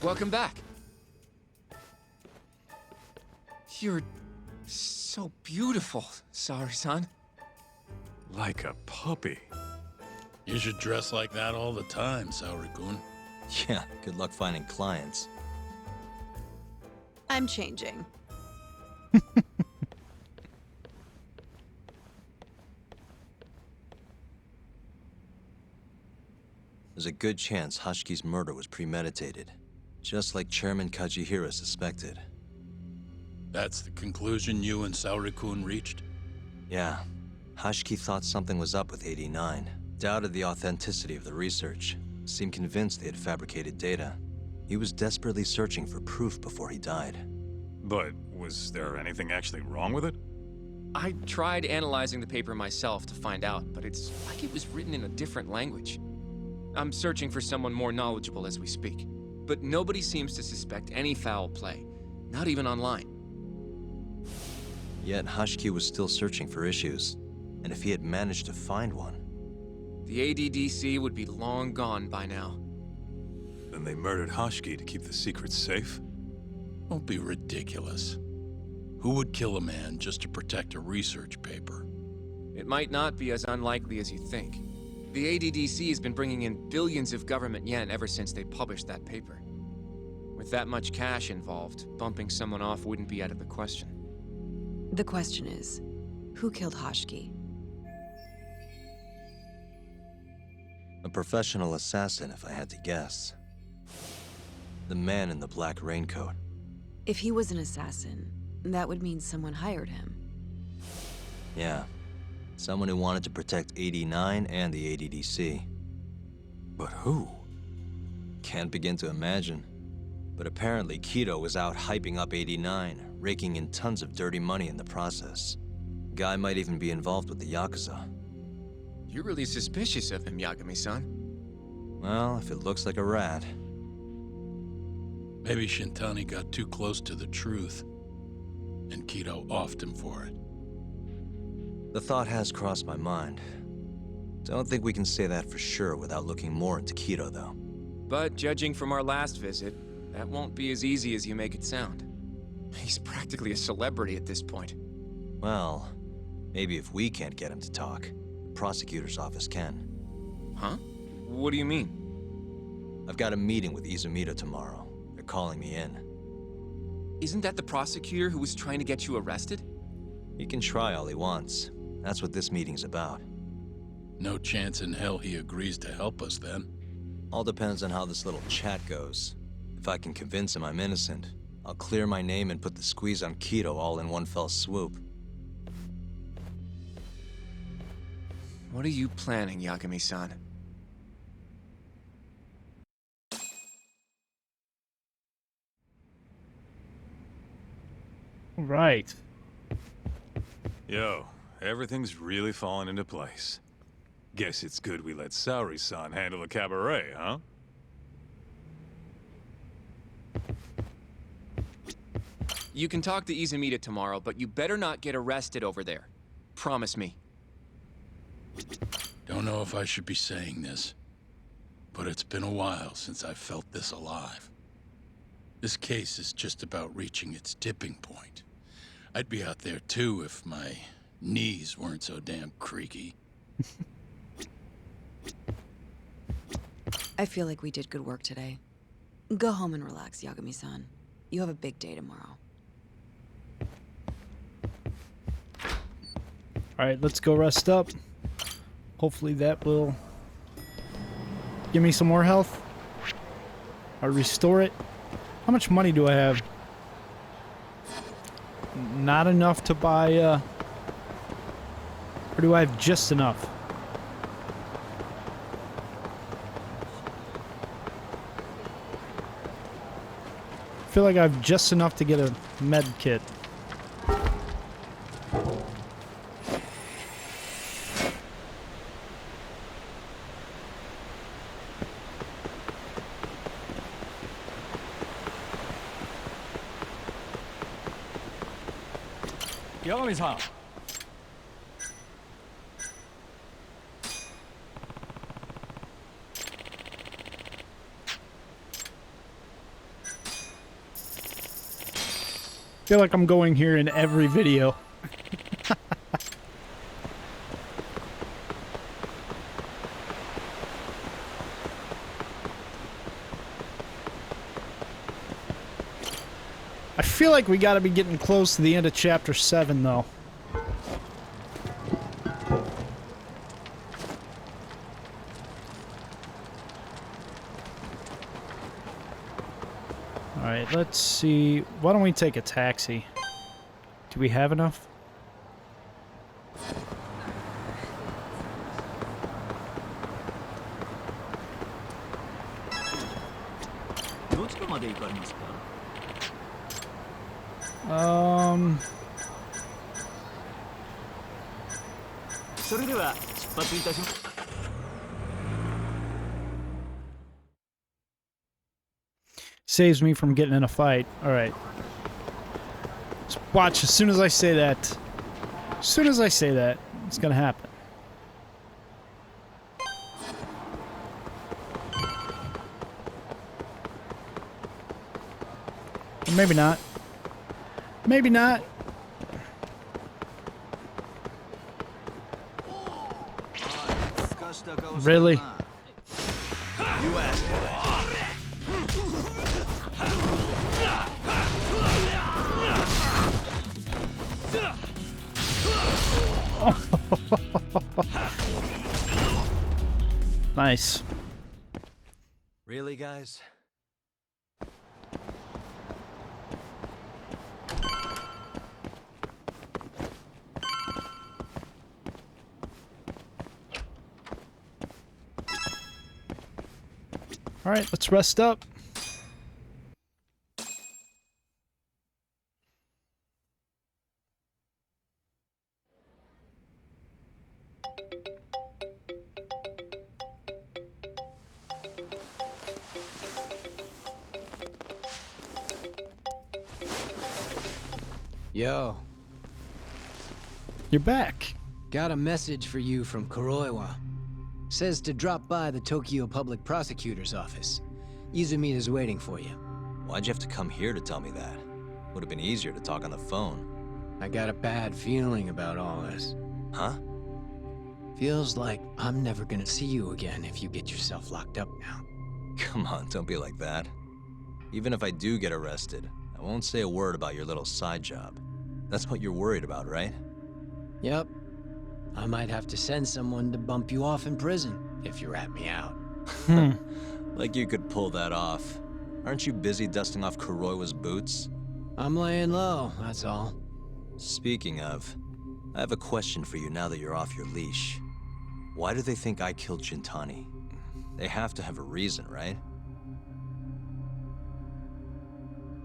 Welcome back. You're so beautiful, Saori-san. Like a puppy. You should dress like that all the time, Saori-kun. Yeah, good luck finding clients. I'm changing. There's a good chance Hashiki's murder was premeditated, just like Chairman Kajihira suspected. That's the conclusion you and Saori-kun reached? Yeah, Hashiki thought something was up with 89, doubted the authenticity of the research, seemed convinced they had fabricated data. He was desperately searching for proof before he died. But was there anything actually wrong with it? I tried analyzing the paper myself to find out, but it's like it was written in a different language. I'm searching for someone more knowledgeable as we speak, but nobody seems to suspect any foul play, not even online. Yet Hashiki was still searching for issues, and if he had managed to find one... The ADDC would be long gone by now. Then they murdered Hashiki to keep the secret safe? Don't be ridiculous. Who would kill a man just to protect a research paper? It might not be as unlikely as you think. The ADDC has been bringing in billions of government yen ever since they published that paper. With that much cash involved, bumping someone off wouldn't be out of the question. The question is, who killed Hashiki? A professional assassin, if I had to guess. The man in the black raincoat. If he was an assassin, that would mean someone hired him. Yeah. Someone who wanted to protect 89 and the ADDC. But who? Can't begin to imagine. But apparently Kido was out hyping up 89, raking in tons of dirty money in the process. Guy might even be involved with the Yakuza. You're really suspicious of him, Yagami-san. Well, if it looks like a rat. Maybe Shintani got too close to the truth, and Kido offed him for it. The thought has crossed my mind. Don't think we can say that for sure without looking more into Kido, though. But judging from our last visit, that won't be as easy as you make it sound. He's practically a celebrity at this point. Well, maybe if we can't get him to talk, the prosecutor's office can. Huh? What do you mean? I've got a meeting with Izumito tomorrow. They're calling me in. Isn't that the prosecutor who was trying to get you arrested? He can try all he wants. That's what this meeting's about. No chance in hell he agrees to help us then. All depends on how this little chat goes. If I can convince him I'm innocent, I'll clear my name and put the squeeze on Kido all in one fell swoop. What are you planning, Yagami-san? Right. Yo, everything's really falling into place. Guess it's good we let Saori-san handle the cabaret, huh? You can talk to Izumita tomorrow, but you better not get arrested over there. Promise me. Don't know if I should be saying this, but it's been a while since I felt this alive. This case is just about reaching its tipping point. I'd be out there too if my knees weren't so damn creaky. I feel like we did good work today. Go home and relax, Yagami-san. You have a big day tomorrow. Alright, let's go rest up. Hopefully that will give me some more health. Or restore it. How much money do I have? Not enough to buy, or do I have just enough? I feel like I have just enough to get a med kit. Yagami-san. feel like I'm going here in every video. I feel like we gotta be getting close to the end of Chapter 7, though. Alright, let's see. Why don't we take a taxi? Do we have enough? Um... Saves me from getting in a fight. Alright. Just watch, as soon as I say that, it's gonna happen. Or maybe not. Maybe not. Really? Nice. Really, guys? All right, let's rest up. Yo, You're back. got a message for you from Kuroiwa. Says to drop by the Tokyo Public Prosecutor's office. Izumida's waiting for you. Why'd you have to come here to tell me that? Would have been easier to talk on the phone. I got a bad feeling about all this. Huh? Feels like I'm never gonna see you again if you get yourself locked up now. Come on, don't be like that. Even if I do get arrested, I won't say a word about your little side job. That's what you're worried about, right? Yep. I might have to send someone to bump you off in prison if you rat me out. Like you could pull that off. Aren't you busy dusting off Kuroiwa's boots? I'm laying low, that's all. Speaking of, I have a question for you now that you're off your leash. Why do they think I killed Jintani? They have to have a reason, right?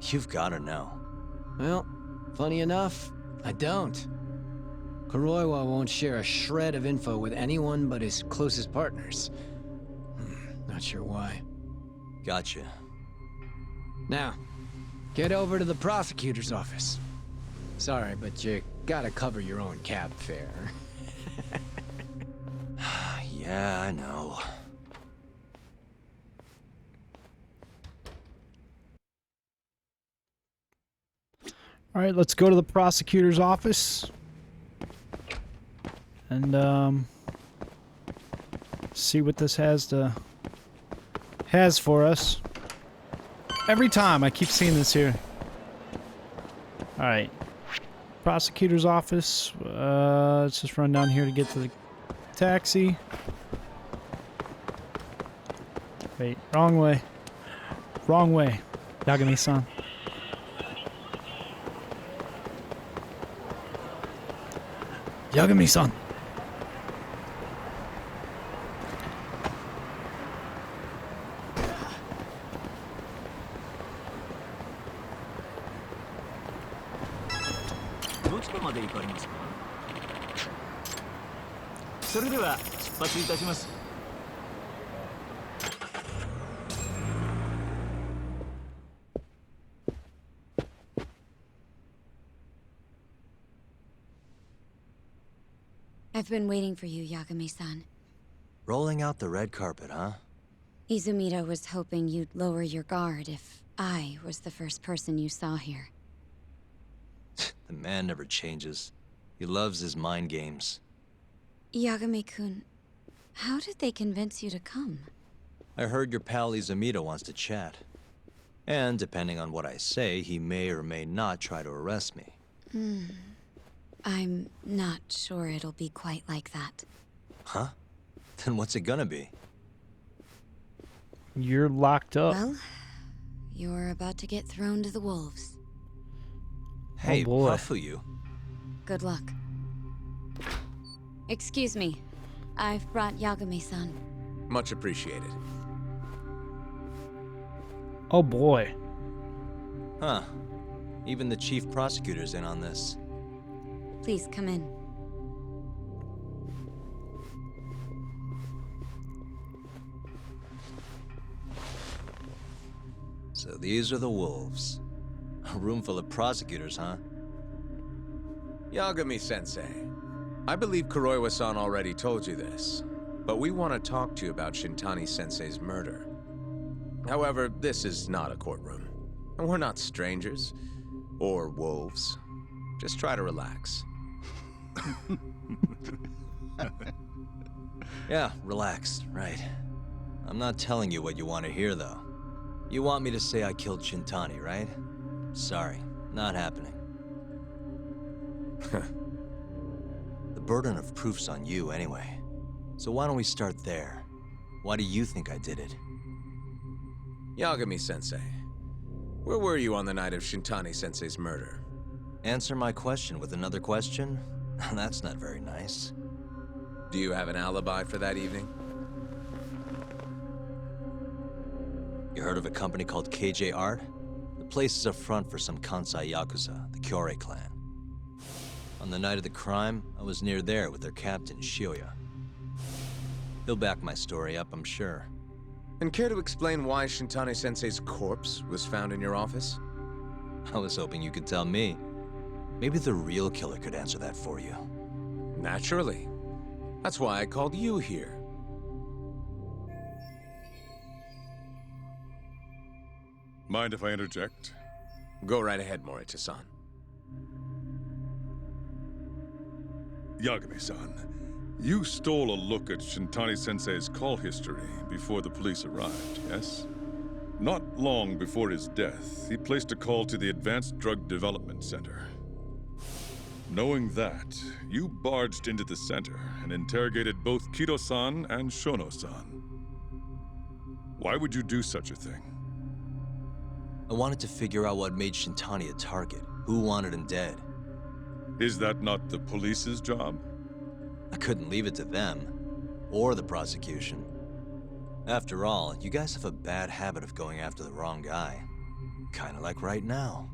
You've gotta know. Well, funny enough, I don't. Kuroiwa won't share a shred of info with anyone but his closest partners. Not sure why. Gotcha. Now, get over to the prosecutor's office. Sorry, but you gotta cover your own cab fare. Yeah, I know. All right, let's go to the prosecutor's office. And see what this has for us. Every time I keep seeing this here. All right. Prosecutor's office. Let's just run down here to get to the taxi. Wait, wrong way. Wrong way. Yagami-san. Yagami-san. I've been waiting for you, Yagami-san. Rolling out the red carpet, huh? Izumida was hoping you'd lower your guard if I was the first person you saw here. The man never changes. He loves his mind games. Yagami-kun, how did they convince you to come? I heard your pal Izumida wants to chat. And depending on what I say, he may or may not try to arrest me. I'm not sure it'll be quite like that. Huh? Then what's it gonna be? You're locked up. Well, you're about to get thrown to the wolves. Hey, boy. Puffu you. Good luck. Excuse me. I've brought Yagami-san. Much appreciated. Oh boy. Huh. Even the chief prosecutor's in on this. Please come in. So these are the wolves. A room full of prosecutors, huh? Yagami-sensei, I believe Kuroiwa-san already told you this, but we want to talk to you about Shintani-sensei's murder. However, this is not a courtroom, and we're not strangers, or wolves. Just try to relax. Yeah, relax, right. I'm not telling you what you want to hear, though. You want me to say I killed Shintani, right? Sorry, not happening. The burden of proof's on you anyway. So why don't we start there? Why do you think I did it? Yagami-sensei, where were you on the night of Shintani-sensei's murder? Answer my question with another question? That's not very nice. Do you have an alibi for that evening? You heard of a company called KJ Art? The place is a front for some Kansai Yakuza, the Kyorei clan. On the night of the crime, I was near there with their captain, Shioya. He'll back my story up, I'm sure. And care to explain why Shintani-sensei's corpse was found in your office? I was hoping you could tell me. Maybe the real killer could answer that for you. Naturally. That's why I called you here. Mind if I interject? Go right ahead, Morita-san. Yagami-san, you stole a look at Shintani-sensei's call history before the police arrived, yes? Not long before his death, he placed a call to the Advanced Drug Development Center. Knowing that, you barged into the center and interrogated both Kido-san and Shono-san. Why would you do such a thing? I wanted to figure out what made Shintani a target, who wanted him dead. Is that not the police's job? I couldn't leave it to them, or the prosecution. After all, you guys have a bad habit of going after the wrong guy. Kinda like right now.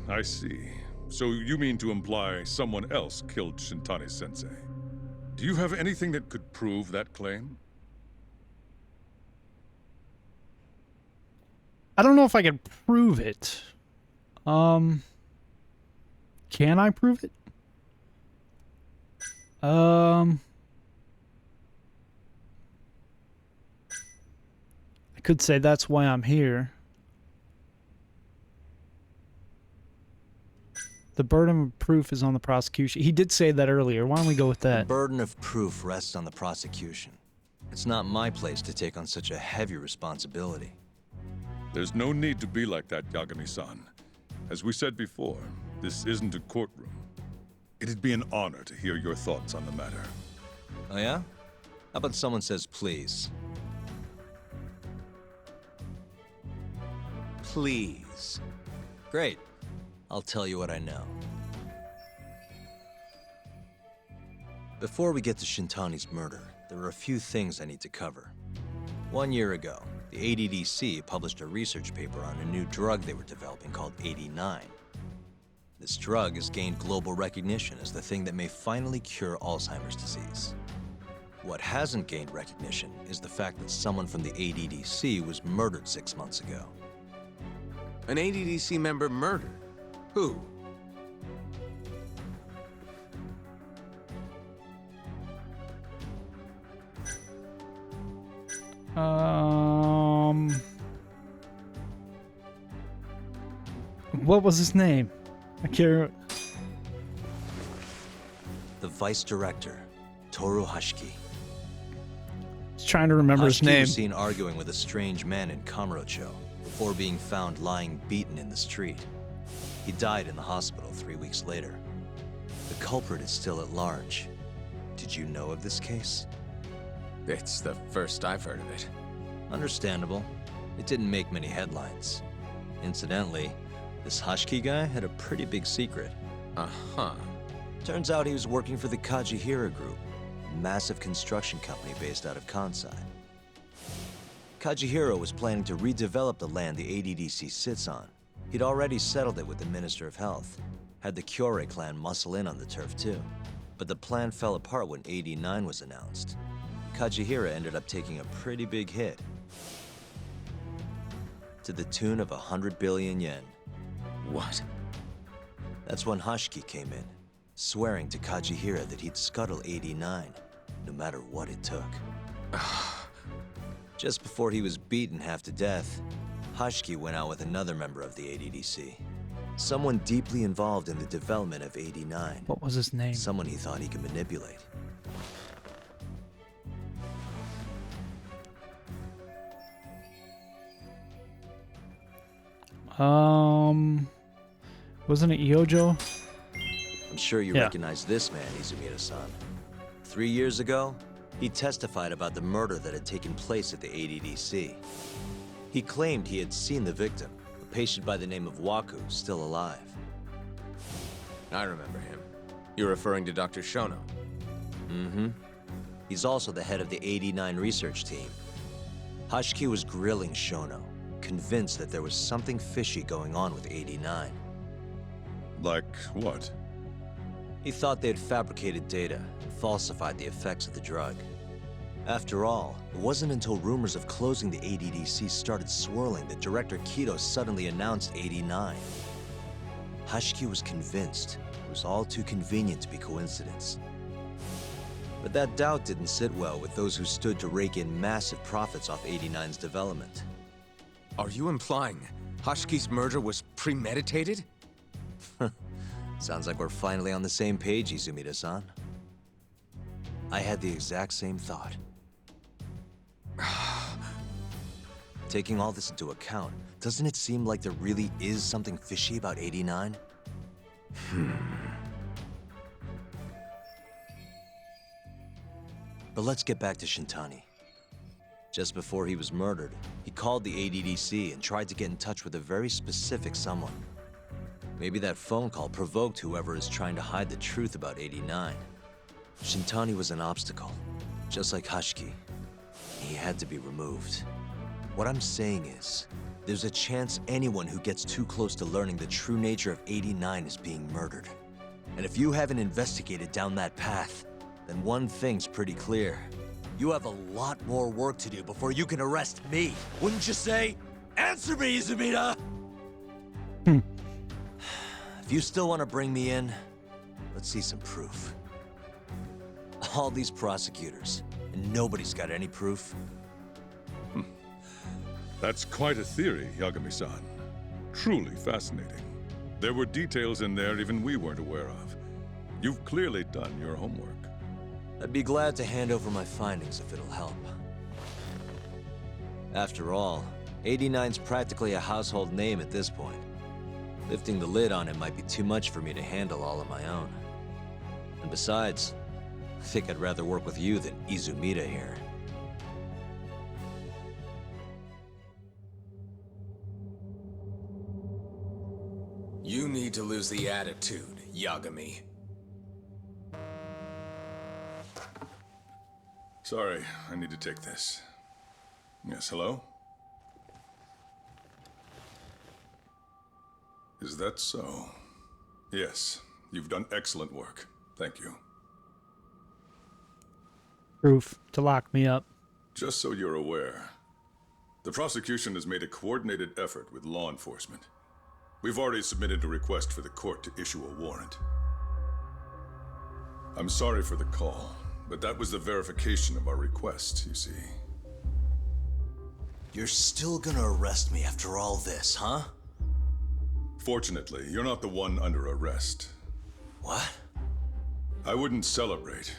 I see. So you mean to imply someone else killed Shintani-sensei? Do you have anything that could prove that claim? I don't know if I can prove it. Can I prove it? I could say that's why I'm here. The burden of proof is on the prosecution. He did say that earlier. Why don't we go with The that? burden of proof rests on the prosecution. It's not my place to take on such a heavy responsibility. There's no need to be like that, Yagami-san. As we said before, this isn't a courtroom. It'd be an honor to hear your thoughts on the matter. Oh yeah? How about someone says please? Please. Great. I'll tell you what I know. Before we get to Shintani's murder, there are a few things I need to cover. 1 year ago, the ADDC published a research paper on a new drug they were developing called 89. This drug has gained global recognition as the thing that may finally cure Alzheimer's disease. What hasn't gained recognition is the fact that someone from the ADDC was murdered 6 months ago. An ADDC member murdered? Who? what was his name? I can't. The vice director, Toru Hashiki. Trying to remember his Hashiki name. was seen arguing with a strange man in Kamurocho before being found lying beaten in the street. He died in the hospital 3 weeks later. The culprit is still at large. Did you know of this case? It's the first I've heard of it. Understandable. It didn't make many headlines. Incidentally, this Hashiki guy had a pretty big secret. Uh-huh. Turns out he was working for the Kajihira Group, a massive construction company based out of Kansai. Kajihira was planning to redevelop the land the ADDC sits on. He'd already settled it with the Minister of Health, had the Kyorei clan muscle in on the turf too. But the plan fell apart when 89 was announced. Kajihira ended up taking a pretty big hit, to the tune of 100 billion yen. What? That's when Hashiki came in, swearing to Kajihira that he'd scuttle 89, no matter what it took. Just before he was beaten half to death, Hashiki went out with another member of the ADDC. Someone deeply involved in the development of 89. What was his name? Someone he thought he could manipulate. Wasn't it Yojo? I'm sure you Yeah. recognize this man, Izumida-san. 3 years ago, he testified about the murder that had taken place at the ADDC. He claimed he had seen the victim, a patient by the name of Waku, still alive. I remember him. You're referring to Dr. Shono. Mm-hmm. He's also the head of the 89 research team. Hashiki was grilling Shono, convinced that there was something fishy going on with 89. Like what? He thought they had fabricated data and falsified the effects of the drug. After all, it wasn't until rumors of closing the ADDC started swirling that Director Kido suddenly announced 89. Hashiki was convinced it was all too convenient to be coincidence. But that doubt didn't sit well with those who stood to rake in massive profits off 89's development. Are you implying Hashiki's murder was premeditated? Sounds like we're finally on the same page, Izumida-san. I had the exact same thought. Taking all this into account, doesn't it seem like there really is something fishy about 89? But let's get back to Shintani. Just before he was murdered, he called the ADDC and tried to get in touch with a very specific someone. Maybe that phone call provoked whoever is trying to hide the truth about 89. Shintani was an obstacle, just like Hashiki. He had to be removed. What I'm saying is, there's a chance anyone who gets too close to learning the true nature of 89 is being murdered. And if you haven't investigated down that path, then one thing's pretty clear. You have a lot more work to do before you can arrest me. Wouldn't you say? Answer me, Izumida! If you still want to bring me in, let's see some proof. All these prosecutors, and nobody's got any proof. That's quite a theory, Yagami-san. Truly fascinating. There were details in there even we weren't aware of. You've clearly done your homework. I'd be glad to hand over my findings if it'll help. After all, 89's practically a household name at this point. Lifting the lid on it might be too much for me to handle all on my own. And besides, I think I'd rather work with you than Izumida here. You need to lose the attitude, Yagami. Sorry, I need to take this. Yes, hello? Is that so? Yes, you've done excellent work. Thank you. Proof to lock me up. Just so you're aware, the prosecution has made a coordinated effort with law enforcement. We've already submitted a request for the court to issue a warrant. I'm sorry for the call, but that was the verification of our request, you see. You're still gonna arrest me after all this, huh? Fortunately, you're not the one under arrest. What? I wouldn't celebrate.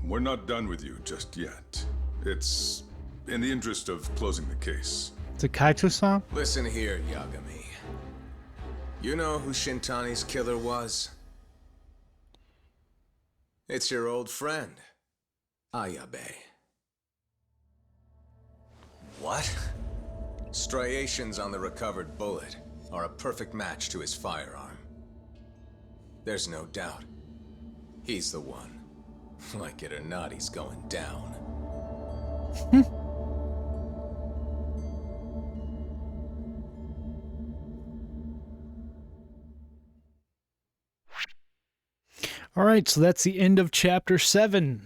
We're not done with you just yet. It's in the interest of closing the case. It's a Kaito-san? Listen here, Yagami. You know who Shintani's killer was? It's your old friend, Ayabe. What? Striations on the recovered bullet are a perfect match to his firearm. There's no doubt. He's the one. Like it or not, he's going down. All right, so that's the end of chapter 7.